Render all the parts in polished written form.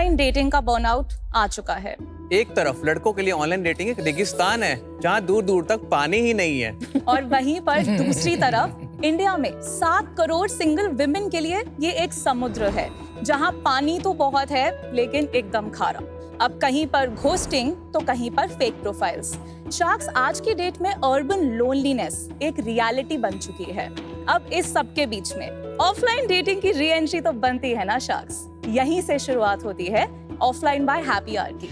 Offline dating का burnout आ चुका है। एक तरफ लड़कों के लिए ऑनलाइन डेटिंग एक रेगिस्तान है जहाँ दूर दूर तक पानी ही नहीं है और वहीं पर दूसरी तरफ इंडिया में 7 करोड़ सिंगल विमेन के लिए ये एक समुद्र है जहाँ पानी तो बहुत है लेकिन एकदम खारा। अब कहीं पर घोस्टिंग तो कहीं पर फेक प्रोफाइल्स। शार्क्स, आज की डेट में अर्बन लोनलीनेस एक रियलिटी बन चुकी है। अब इस सब के बीच में ऑफलाइन डेटिंग की री एंट्री तो बनती है ना शार्क्स। यहीं से शुरुआत होती है ऑफलाइन बाय हैप्पी आवर की।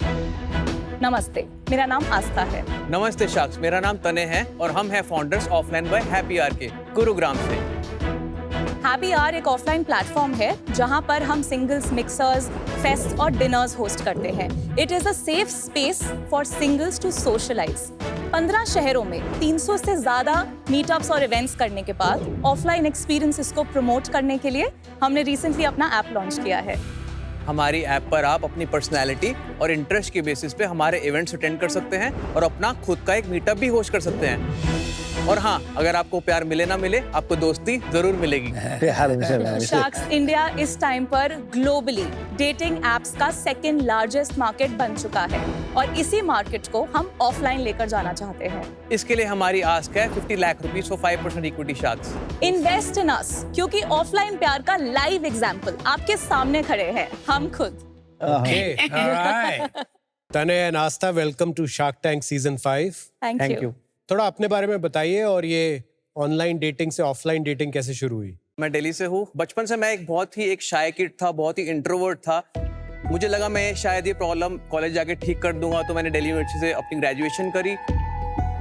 नमस्ते, मेरा नाम आस्था है। नमस्ते शार्क्स, मेरा नाम तने है और हम हैं founders offline by happy hour के गुरुग्राम से। हैप्पी आवर एक ऑफलाइन प्लेटफॉर्म है जहां पर हम सिंगल्स मिक्सर्स, फेस्ट और डिनर्स होस्ट करते हैं। It is a safe space for singles to socialize. 15 शहरों में 300 से ज्यादा मीटअप्स और इवेंट्स करने के बाद ऑफलाइन एक्सपीरियंसेस को प्रमोट करने के लिए हमने रिसेंटली अपना ऐप लॉन्च किया है। हमारी ऐप पर आप अपनी पर्सनैलिटी और इंटरेस्ट के बेसिस पे हमारे इवेंट्स अटेंड कर सकते हैं और अपना खुद का एक मीटअप भी होस्ट कर सकते हैं। और हाँ, अगर आपको प्यार मिले ना मिले, आपको दोस्ती जरूर मिलेगी। शार्क्स इंडिया इस टाइम पर ग्लोबली डेटिंग एप्स का सेकंड लार्जेस्ट मार्केट बन चुका है और इसी मार्केट को हम ऑफलाइन लेकर जाना चाहते हैं। इसके लिए हमारी आस्क है 50 lakh rupees for 5% equity sharks. Invest in us, क्योंकि ऑफलाइन प्यार का लाइव एग्जाम्पल आपके सामने खड़े हैं, हम खुद। Okay, all right. तने and Aastha, welcome to Shark Tank season 5। Thank you. थोड़ा अपने बारे में बताइए और ये ऑनलाइन डेटिंग से ऑफलाइन डेटिंग कैसे शुरू हुई? मैं दिल्ली से हूँ। बचपन से मैं एक बहुत ही शाय किड था, बहुत ही इंट्रोवर्ट था। मुझे लगा मैं शायद ये प्रॉब्लम कॉलेज जाके ठीक कर दूंगा, तो मैंने दिल्ली यूनिवर्सिटी से अपनी ग्रेजुएशन करी।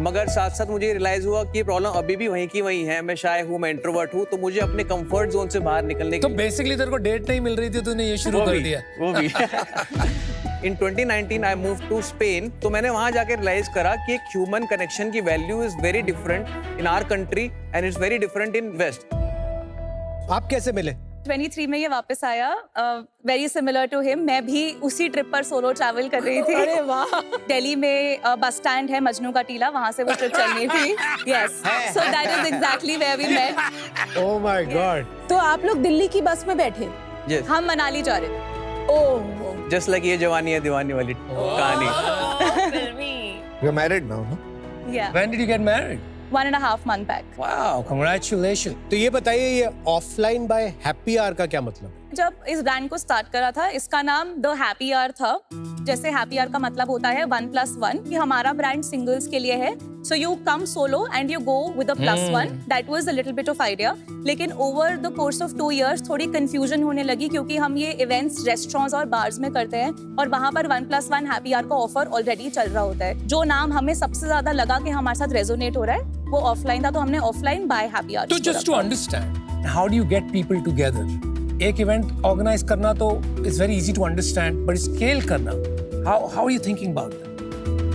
मगर साथ साथ मुझे रियलाइज हुआ कि ये प्रॉब्लम अभी भी वहीं की वहीं है। मैं शाय हूँ, मैं इंट्रोवर्ट हूँ, तो मुझे अपने कंफर्ट जोन से बाहर निकलने तो बेसिकली तेरे को डेट नहीं मिल रही थी, तूने ये शुरू कर दिया। वो भी In 2019 I moved to Spain, तो मैंने वहाँ जाके रियलाइज करा कि एक ह्यूमन कनेक्शन की value is very different in our country and it's very different in West. आप कैसे मिले? 23 में ये वापस आया, वेरी सिमिलर टू हिम। मैं भी उसी ट्रिप पर सोलो ट्रैवल कर रही थी। अरे वाह। दिल्ली में बस स्टैंड है मजनू का टीला, वहां से वो ट्रिप चलनी थी। Yes, so that is exactly where we met. Oh my God. तो आप लोग दिल्ली की बस में बैठे? Yes. हम मनाली जा रहे थे। ओह, जस्ट लाइक ये जवानी है दीवानी वाली कहानी। You're married now, no? Yeah, When did you get married? 1.5 month back. Wow, congratulations. तो ये बताइए, ये ऑफलाइन बाय हैप्पी आवर का क्या मतलब है? जब इस ब्रांड को स्टार्ट करा था, इसका नाम द हैप्पी आवर था। जैसे हैप्पी आवर का मतलब होता है 1+1, कि हमारा ब्रांड सिंगल्स के लिए है। So you come solo and you go with +1। That was a little bit of idea. लेकिन over the course of 2 years थोड़ी कंफ्यूजन होने लगी, क्योंकि हम ये इवेंट्स रेस्टोरेंट्स और बार्स में करते हैं और वहां पर 1+1 हैप्पी आवर का ऑफर ऑलरेडी चल रहा होता है। जो नाम हमें सबसे ज्यादा लगा कि हमारे साथ रेजोनेट हो रहा है, वो ऑफलाइन था, तो हमने ऑफलाइन बाय हैप्पी आवर। तो just to understand, how do you get people together? एक इवेंट ऑर्गेनाइज करना तो it's very easy to understand, but scale करना, how are you thinking about that?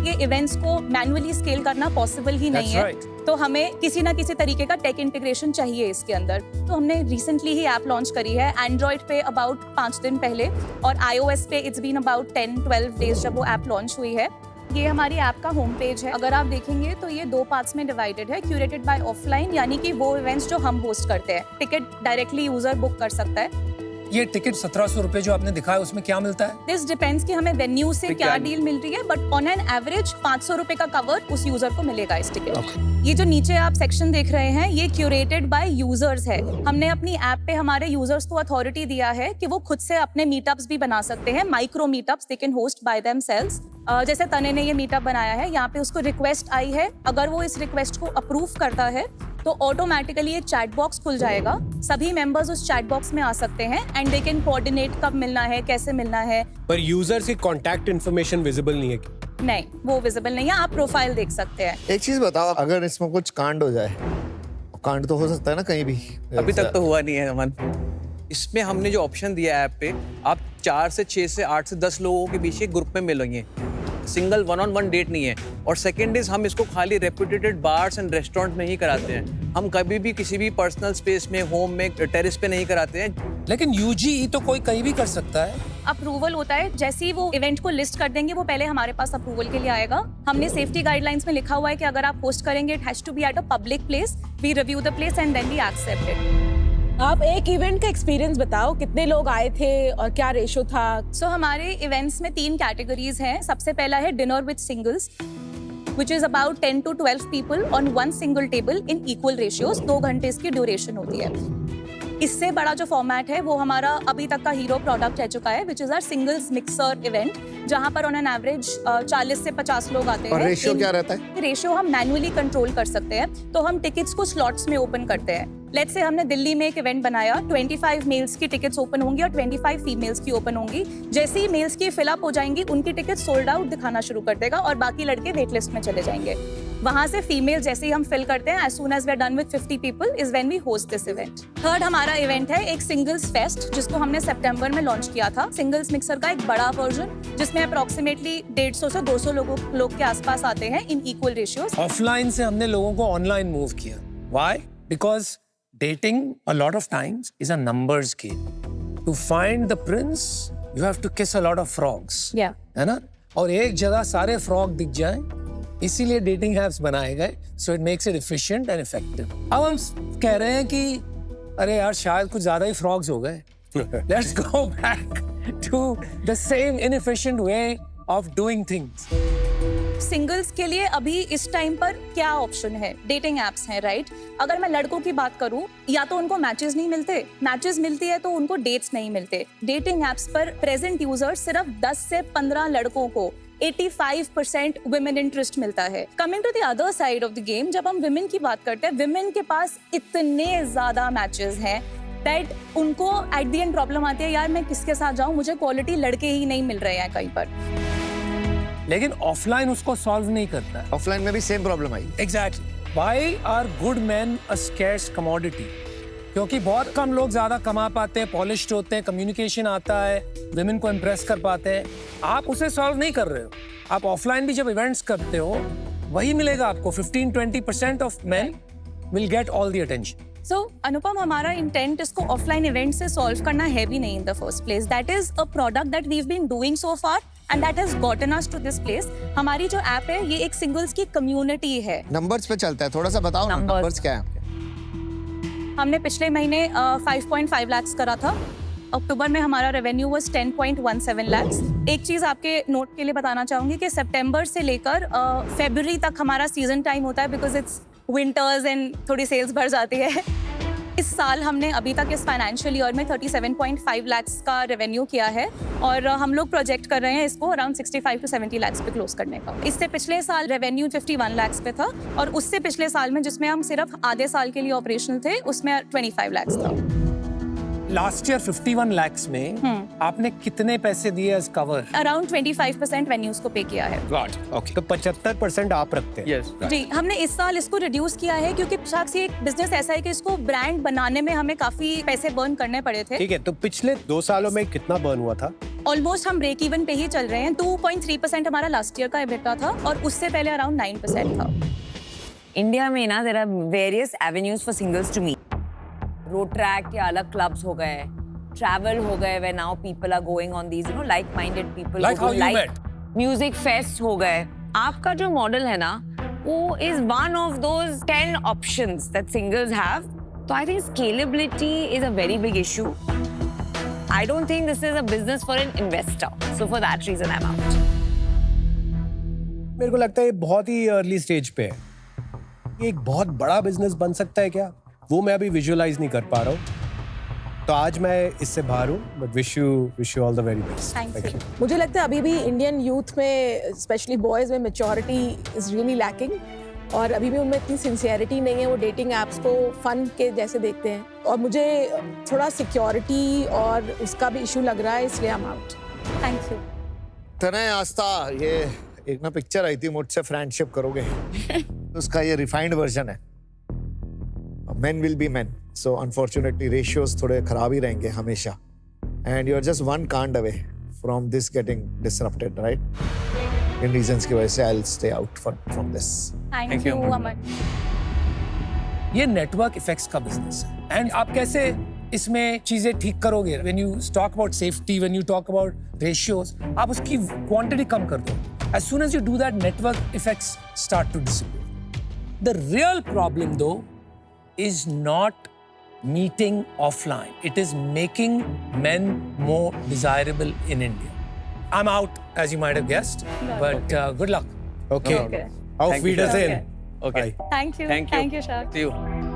ये इवेंट्स को मैन्युअली स्केल करना possible ही नहीं है। right. तो हमें किसी ना किसी तरीके का टेक इंटीग्रेशन चाहिए इसके अंदर। तो हमने रिसेंटली ही ऐप लॉन्च करी है एंड्रॉइड पे अबाउट 5 दिन पहले, और iOS पे इट्स बीन अबाउट 10-12 डेज जब वो ऐप लॉन्च हुई है। ये हमारी ऐप का होम पेज है। अगर आप देखेंगे तो ये 2 पार्ट्स में डिवाइडेड है। क्यूरेटेड बाय ऑफलाइन, यानी कि वो इवेंट्स जो हम होस्ट करते हैं। टिकट डायरेक्टली यूजर बुक कर सकता है। ये टिकट 1700 रुपए जो आपने दिखाया, उसमें क्या मिलता है? दिस डिपेंड्स कि हमें वेन्यू से क्या डील मिल रही है, बट ऑन एन एवरेज 500 रुपए का कवर उस यूजर को मिलेगा इस टिकट। ये जो नीचे आप सेक्शन देख रहे हैं, ये क्यूरेटेड बाय यूजर्स है। हमने अपनी ऐप पे हमारे यूजर्स को अथॉरिटी दिया है कि वो खुद से अपने मीटअप्स भी बना सकते हैं, micro meetups they can host by themselves. जैसे तने ने ये मीटअप बनाया है, यहाँ पे उसको रिक्वेस्ट आई है। अगर वो इस रिक्वेस्ट को अप्रूव करता है तो ऑटोमेटिकली ये चैट बॉक्स खुल जाएगा। सभी मेंबर्स उस चैट बॉक्स में आ सकते हैं एंड दे कैन कोऑर्डिनेट कब मिलना है, कैसे मिलना है। पर यूजर्स की कांटेक्ट इंफॉर्मेशन विजिबल नहीं है क्या? नहीं, वो विजिबल नहीं है। आप प्रोफाइल देख सकते हैं। एक चीज बताओ, अगर इसमें कुछ कांड हो जाए, कांड तो हो सकता है ना कहीं भी। अभी तक तो हुआ नहीं है अमन। इसमें हमने जो ऑप्शन दिया है ऐप पे, आप 4 से 6 से 8 से 10 लोगों के बीच एक ग्रुप में मिलेंगे। सिंगल 1-on-1 डेट नहीं है। और सेकंड इज, हम इसको खाली रेप्यूटेड बार्स एंड रेस्टोरेंट में ही कराते हैं। हम कभी भी किसी भी पर्सनल स्पेस में, होम में, टेरेस पे नहीं कराते हैं। लेकिन यूजी तो कोई कहीं भी कर सकता है। अप्रूवल होता है, जैसे ही वो इवेंट को लिस्ट कर देंगे, वो पहले हमारे पास अप्रूवल के लिए आएगा। हमने सेफ्टी गाइडलाइंस में लिखा हुआ है कि अगर आप होस्ट करेंगे, it has to be at a public place, we review the place and then we accept it. आप एक इवेंट का एक्सपीरियंस बताओ, कितने लोग आए थे और क्या रेशो था? सो हमारे इवेंट्स में 3 कैटेगरीज हैं। सबसे पहला है dinner with singles, which is about 10 to 12 people on one single table in equal ratios। 2 घंटे इसकी ड्यूरेशन होती है। इससे बड़ा जो फॉर्मेट है वो हमारा अभी तक का हीरो प्रोडक्ट रह चुका है, which is our singles mixer event, जहां पर ऑन एन एवरेज 40 से 50 लोग आते हैं। और रेशियो क्या रहता है? रेशियो हम मैनुअली कंट्रोल कर सकते हैं, तो हम टिकट्स को स्लॉट्स में ओपन करते हैं। लेट्स से हमने दिल्ली में एक इवेंट बनाया, 25 मेल्स की टिकट्स ओपन होंगी और 25 फीमेल्स की ओपन होंगी। जैसे ही मेल्स की फिलअप हो जाएंगी, उनकी टिकट सोल्ड आउट दिखाना शुरू कर देगा और बाकी लड़के वेट लिस्ट में चले जाएंगे। वहां से फीमेल जैसे ही हम फिल करते हैं, as soon as we are done with 50 people is when we host this event। Third हमारा इवेंट है एक सिंगल्स फेस्ट, जिसको हमने सितंबर में लॉन्च किया था। सिंगल्स मिक्सर का एक बड़ा वर्जन, जिसमें अप्रोक्सीमेटली 150 से 200 लोग के आसपास आते हैं इन इक्वल रेशियोज। ऑफलाइन से हमने लोगों को ऑनलाइन मूव किया। Why? Because dating a lot of times is a numbers game. To find the prince, you have to kiss a lot of frogs. Yeah. है ना? और एक जगह सारे फ्रॉग दिख जाएं, इसीलिए डेटिंग ऐप्स बनाए गए, so it makes it efficient and effective. अब हम कह रहे हैं कि अरे यार शायद कुछ ज्यादा ही फ्रॉग्स हो गए, let's go back to the same inefficient way of doing things. Singles के लिए अभी इस टाइम पर क्या ऑप्शन है? डेटिंग एप्स हैं, राइट? अगर मैं लड़कों की बात करूं, या तो उनको मैचेस नहीं मिलते, मैचेस मिलती है तो उनको डेट्स नहीं मिलते। डेटिंग एप्स पर प्रेजेंट यूजर सिर्फ 10 से 15 लड़कों को 85% वुमेन इंटरेस्ट मिलता है। Coming to the other side of the game, जब हम वुमेन की बात करते हैं, वुमेन के पास इतने ज्यादा मैचेस हैं दैट उनको एट द एंड प्रॉब्लम आती है, यार मैं किसके साथ जाऊं, मुझे क्वालिटी लड़के ही नहीं मिल रहे हैं कहीं पर। लेकिन ऑफलाइन उसको सॉल्व नहीं करता है। ऑफलाइन में भी सेम प्रॉब्लम आई। Exactly. Why are good men a scarce commodity? क्योंकि बहुत कम लोग ज्यादा कमा पाते हैं, पॉलिश्ड होते हैं, कम्युनिकेशन आता है, विमेन को इम्प्रेस कर पाते हैं। आप उसे सॉल्व नहीं कर रहे हो। आप ऑफलाइन भी जब इवेंट्स करते हो, वही मिलेगा आपको। 15-20% of men will get all the attention. So Anupam, हमारा इंटेंट इसको ऑफलाइन इवेंट से सॉल्व करना है भी नहीं in the first place. That is a product that we have been doing so far and that has gotten us to this place. हमारी जो app है ये एक सिंगल्स की कम्युनिटी है। नंबर्स पे चलता है, थोड़ा सा बताओ ना, नंबर्स क्या है आपके? हमने पिछले महीने 5.5 लाख करा था। अक्टूबर में हमारा रेवेन्यू वाज 10.17 लाख। एक चीज आपके नोट के लिए बताना चाहूंगी कि सितंबर से लेकर फरवरी तक हमारा सीजन टाइम होता है, बिकॉज इट्स विंटर्स एंड थोड़ी सेल्स बढ़ जाती है। इस साल हमने अभी तक इस फाइनेंशियल ईयर में 37.5 लाख का रेवेन्यू किया है और हम लोग प्रोजेक्ट कर रहे हैं इसको अराउंड 65 to 70 लाख पे क्लोज करने का। इससे पिछले साल रेवेन्यू 51 लाख पे था और उससे पिछले साल में, जिसमें हम सिर्फ आधे साल के लिए ऑपरेशनल थे, उसमें 25 लाख था। लास्ट ईयर 51 लाख में आपने कितने पैसे दिए एज कवर? अराउंड 25% वेन्यूज को पे किया है। ओके, तो 75% आप रखते हैं? यस। जी, हमने इस साल इसको रिड्यूस किया है क्योंकि साक्षी एक बिजनेस ऐसा है कि इसको ब्रांड बनाने में हमें काफी पैसे बर्न करने पड़े थे। ठीक है, तो पिछले 2 सालों में कितना बर्न हुआ था? ऑलमोस्ट हम ब्रेक इवन पे ही चल रहे हैं। 2.3% हमारा लास्ट ईयर का एबिटा था और उससे पहले अराउंड 9% था। इंडिया में ना there are various avenues for singles to meet. Road track या अलग क्लब्स हो गए, ट्रैवल हो गए, where now people are going on these, you know, like-minded people Like who how you like met. music fest हो गए। आपका जो मॉडल है ना, वो is one of those 10 options that singles have. So I think scalability is a very big issue. I don't think this is a business for an investor. So for that reason I'm out. मेरे को लगता है ये बहुत ही early stage पे है। ये एक बहुत बड़ा बिजनेस बन सकता है क्या, वो मैं अभी विजुअलाइज नहीं कर पा रहा हूँ। तो आज मैं इससे बाहर हूँ, but wish you all the very best. Thank you. मुझे लगता है अभी भी इंडियन यूथ में, स्पेशली बॉयज में, मैच्योरिटी इज रियली लैकिंग और अभी भी उनमें इतनी सिंसियरिटी नहीं है। वो डेटिंग एप्स को फन के जैसे देखते हैं और मुझे थोड़ा सिक्योरिटी और उसका भी इशू लग रहा है, इसलिए I am out. Thank you. तनय आस्था, ये एक ना पिक्चर आई थी, मुझसे फ्रेंडशिप करोगे? उसका ये रिफाइंड वर्जन है। Men will be men, so unfortunately ratios थोड़े खराब ही रहेंगे हमेशा, and you are just one card away from this getting disrupted, right? In reasons की वजह से I'll stay out from this. Thank you, अमन। ये नेटवर्क इफेक्ट्स का बिजनेस है एंड आप कैसे इसमें चीजें ठीक करोगे? When you talk about safety, when you talk about ratios, आप उसकी क्वांटिटी कम कर दो। As soon as you do that, network effects start to disappear. The real problem though is not meeting offline. It is making men more desirable in India. I'm out, as you might have guessed, but good luck. Okay. Okay. Auf Thank you, Wiedersehen. sir. Okay. Bye. Thank you. Thank you. Thank you, Shah. See you.